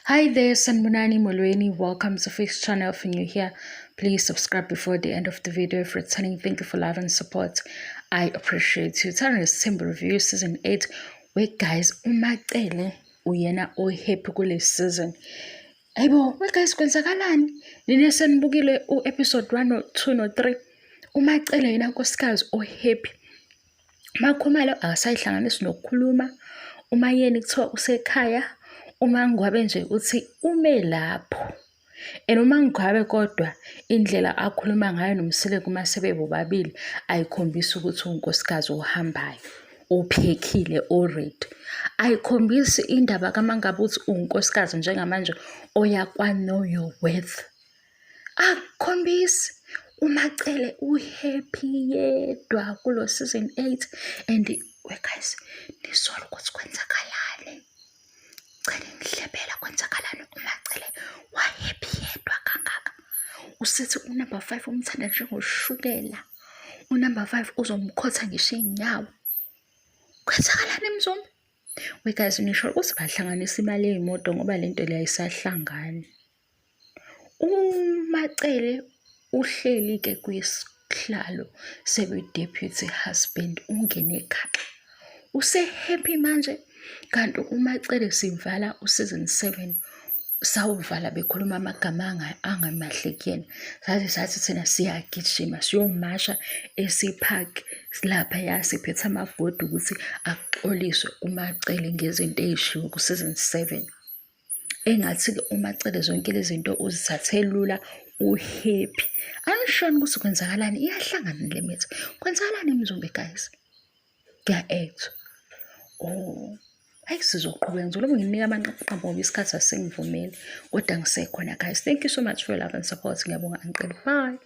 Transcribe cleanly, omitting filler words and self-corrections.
Hi there, Sanmunani Molweni. Welcome to Face Channel. If you're new here, please subscribe before the end of the video. If returning, thank you for love and support. I appreciate you. Turn a simple review season 8. Wait, guys, umacele uyena happy kule season. Ayibo, wait guys, kwenzakalani? Nine senibukile episode 1 no 2 no 3. Umacele yena nkosikazi happy. Makhumalo akasayihlanganisi nokukhuluma. Uma yena kuthiwa usekhaya, uma ngwabe nje uthi ume lapho. Uma ngwabe kodwa indlela akhuluma ngayo noMsileko uma sebebobabili ayikhombisi ukuthi unkosikazi ohambayo, ophekhile, already. Ayikhombisi indaba kamangabe uthi unkosikazi njengamanje oya kwa-know your worth. Akukhombisi. Umacele happy yedwa kulo season 8 and guys, nisola ukuthi kwenzakalani. Cela ngihlebela kwenzakalani. Umacele happy yedwa kangaka. Usithi unumber 5 umthanda njengoshukela. Unumber 5 uzomkhotha ngisho inyawo. Kwenzakalani mzombe? Guys, nisho ukuthi bahlanganisa imali yemoto ngoba lento le ayisahlangani. Umacele uhleli ke kwisihlalo sebu-deputy husband ungene ekhaya. Use-happy manje kanti umacele sivala useason 7 sawuvala bekhuluma amagama angamahle kuyena. Sathi thina siyagijima siyomasha esipark lapha yasiphethe amabhodi ukuthi axoliswe umacele ngezinto ezishiwo kuseason 7. Engathi-ke umacele zonke lezi zinto uzithathe lula happy. Angishoni ukuthi kwenzakalani, iyahlangana le mithi. Kwenzakalani mzumbe guys? Kuya-act. Hayi sizoqhubeka nje lobo nginika amanqaphaqapha ngoba isikhathi asingivumeli kodwa ngisekhona guys. Thank you so much for your love and support. Ngiyabonga uncle. Bye.